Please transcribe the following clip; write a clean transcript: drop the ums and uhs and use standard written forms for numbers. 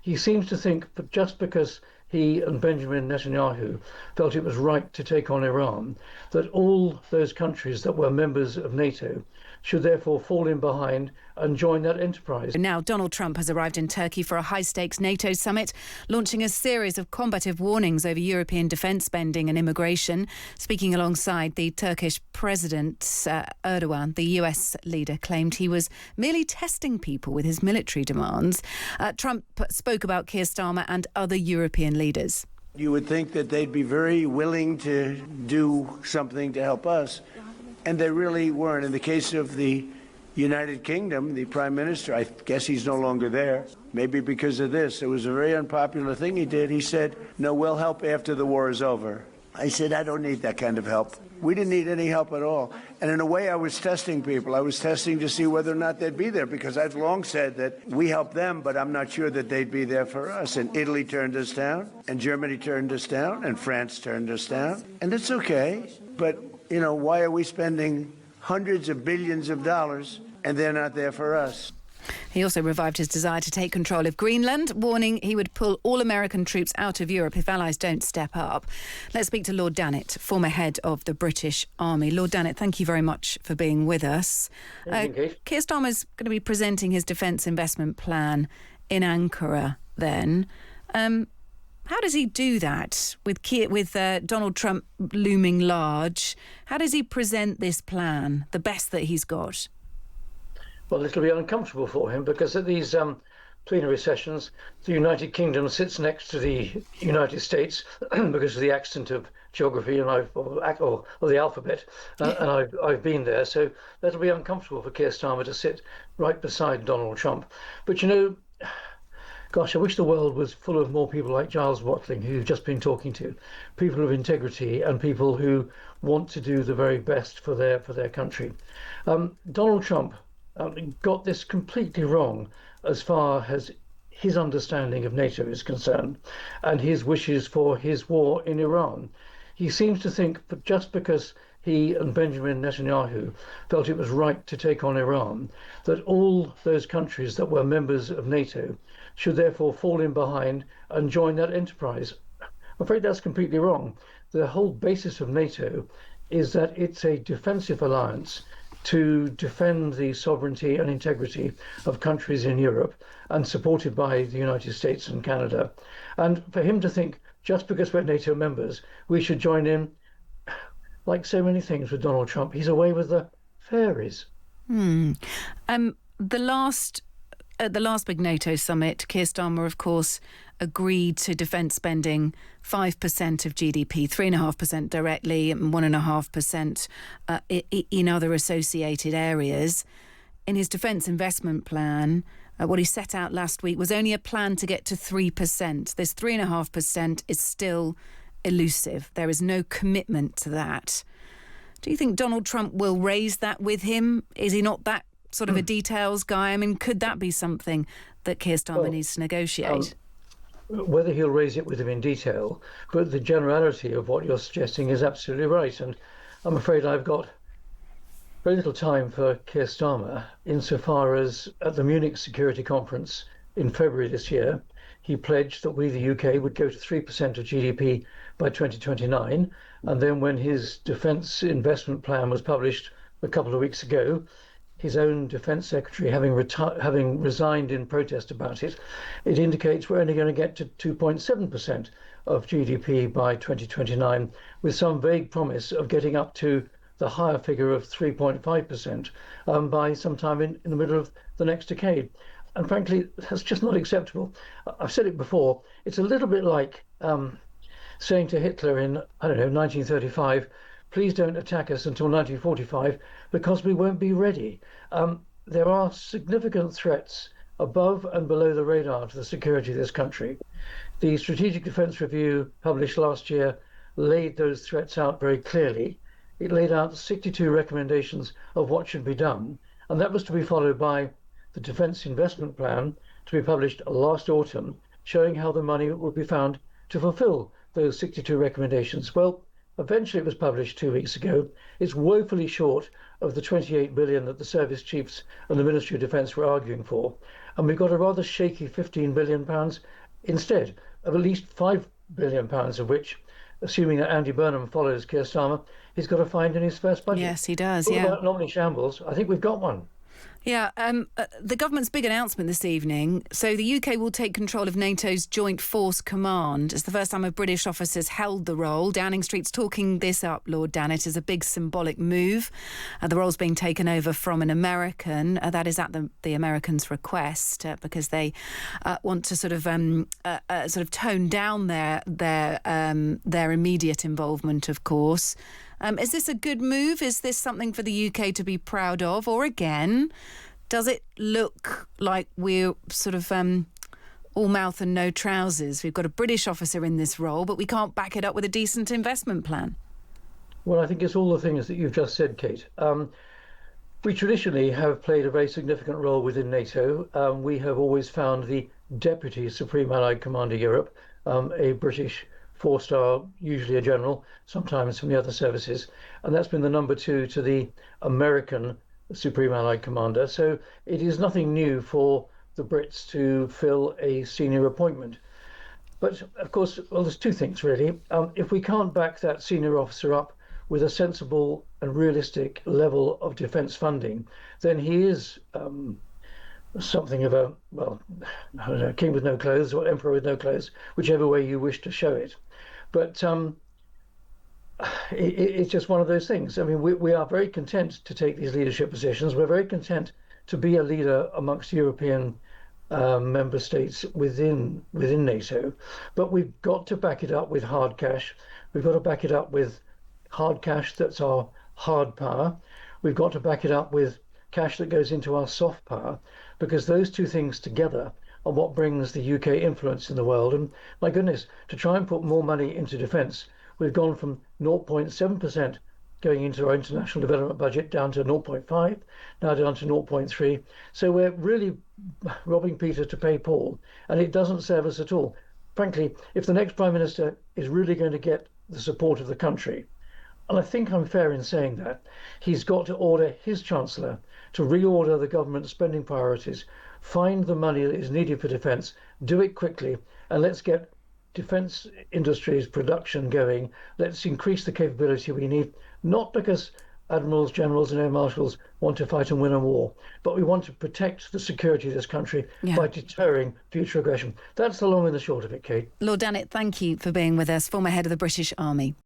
He seems to think that just because he and Benjamin Netanyahu felt it was right to take on Iran, that all those countries that were members of NATO should therefore fall in behind and join that enterprise. Now, Donald Trump has arrived in Turkey for a high-stakes NATO summit, launching a series of combative warnings over European defence spending and immigration. Speaking alongside the Turkish President Erdogan, the US leader claimed he was merely testing people with his military demands. Trump spoke about Keir Starmer and other European leaders. You would think that they'd be very willing to do something to help us, and they really weren't. In the case of the United Kingdom, the Prime Minister, I guess he's no longer there, maybe because of this. It was a very unpopular thing he did. He said, no, we'll help after the war is over. I said, I don't need that kind of help. We didn't need any help at all. And in a way, I was testing people. I was testing to see whether or not they'd be there, because I've long said that we help them, but I'm not sure that they'd be there for us. And Italy turned us down, and Germany turned us down, and France turned us down. And it's okay, but, you know, why are we spending hundreds of billions of dollars and they're not there for us? He also revived his desire to take control of Greenland, warning he would pull all American troops out of Europe if allies don't step up. Let's speak to Lord Dannatt, former head of the British Army. Lord Dannatt, thank you very much for being with us. Keir Starmer's going to be presenting his defence investment plan in Ankara then. How does he do that with Donald Trump looming large? How does he present this plan, the best that he's got? Well, it'll be uncomfortable for him because at these plenary sessions, the United Kingdom sits next to the United States because of the accident of geography or the alphabet, and I've been there. So that'll be uncomfortable for Keir Starmer to sit right beside Donald Trump. But, you know, gosh, I wish the world was full of more people like Giles Watling, who you've just been talking to, people of integrity and people who want to do the very best for their country. Donald Trump got this completely wrong as far as his understanding of NATO is concerned and his wishes for his war in Iran. He seems to think that just because he and Benjamin Netanyahu felt it was right to take on Iran, that all those countries that were members of NATO should therefore fall in behind and join that enterprise. I'm afraid that's completely wrong. The whole basis of NATO is that it's a defensive alliance to defend the sovereignty and integrity of countries in Europe and supported by the United States and Canada. And for him to think, just because we're NATO members, we should join in, like so many things with Donald Trump, he's away with the fairies. At the last big NATO summit, Keir Starmer, of course, agreed to defence spending 5% of GDP, 3.5% directly and 1.5% in other associated areas. In his defence investment plan, what he set out last week was only a plan to get to 3%. This 3.5% is still elusive. There is no commitment to that. Do you think Donald Trump will raise that with him? Is he not that sort of a details guy? I mean, could that be something that Keir Starmer needs to negotiate? Whether he'll raise it with him in detail, but the generality of what you're suggesting is absolutely right. And I'm afraid I've got very little time for Keir Starmer insofar as at the Munich Security Conference in February this year, he pledged that we, the UK, would go to 3% of GDP by 2029. And then when his defence investment plan was published a couple of weeks ago, his own defence secretary having resigned in protest about it, it indicates we're only going to get to 2.7% of GDP by 2029, with some vague promise of getting up to the higher figure of 3.5% by sometime in the middle of the next decade. And frankly, that's just not acceptable. I've said it before, it's a little bit like saying to Hitler in, 1935, please don't attack us until 1945 because we won't be ready. There are significant threats above and below the radar to the security of this country. The Strategic Defence Review published last year laid those threats out very clearly. It laid out 62 recommendations of what should be done, and that was to be followed by the Defence Investment Plan to be published last autumn, showing how the money would be found to fulfil those 62 recommendations. Well, eventually it was published 2 weeks ago. It's woefully short of the 28 billion that the service chiefs and the Ministry of Defence were arguing for. And we've got a rather shaky £15 billion instead of at least £5 billion, of which, assuming that Andy Burnham follows Keir Starmer, he's got to find in his first budget. Yes, he does, Talk yeah. about nominee shambles. I think we've got one. Yeah, the government's big announcement this evening. So the UK will take control of NATO's Joint Force Command. It's the first time a British officer's held the role. Downing Street's talking this up, Lord Dannatt, as a big symbolic move. The role's being taken over from an American. That is at the Americans' request, because they want to sort of tone down their immediate involvement, of course. Is this a good move? Is this something for the UK to be proud of? Or again, does it look like we're sort of all mouth and no trousers? We've got a British officer in this role, but we can't back it up with a decent investment plan. Well, I think it's all the things that you've just said, Kate. We traditionally have played a very significant role within NATO. We have always found the Deputy Supreme Allied Commander Europe, a British four-star, usually a general, sometimes from the other services. And that's been the number two to the American Supreme Allied Commander. So it is nothing new for the Brits to fill a senior appointment. But of course, well, there's two things really. If we can't back that senior officer up with a sensible and realistic level of defence funding, then he is something of a, well, I don't know, king with no clothes or emperor with no clothes, whichever way you wish to show it. But it's just one of those things. I mean, we are very content to take these leadership positions. We're very content to be a leader amongst European member states within NATO. But we've got to back it up with hard cash. We've got to back it up with hard cash that's our hard power. We've got to back it up with cash that goes into our soft power, because those two things together are what brings the UK influence in the world. And my goodness, to try and put more money into defence, we've gone from 0.7% going into our international development budget down to 0.5, now down to 0.3. So we're really robbing Peter to pay Paul, and it doesn't serve us at all. Frankly, if the next Prime Minister is really going to get the support of the country, and I think I'm fair in saying that, he's got to order his Chancellor to reorder the government spending priorities, find the money that is needed for defence, do it quickly, and let's get defence industries production going. Let's increase the capability we need, not because admirals, generals and air marshals want to fight and win a war, but we want to protect the security of this country by deterring future aggression. That's the long and the short of it, Kate. Lord Dannatt, thank you for being with us, former head of the British Army.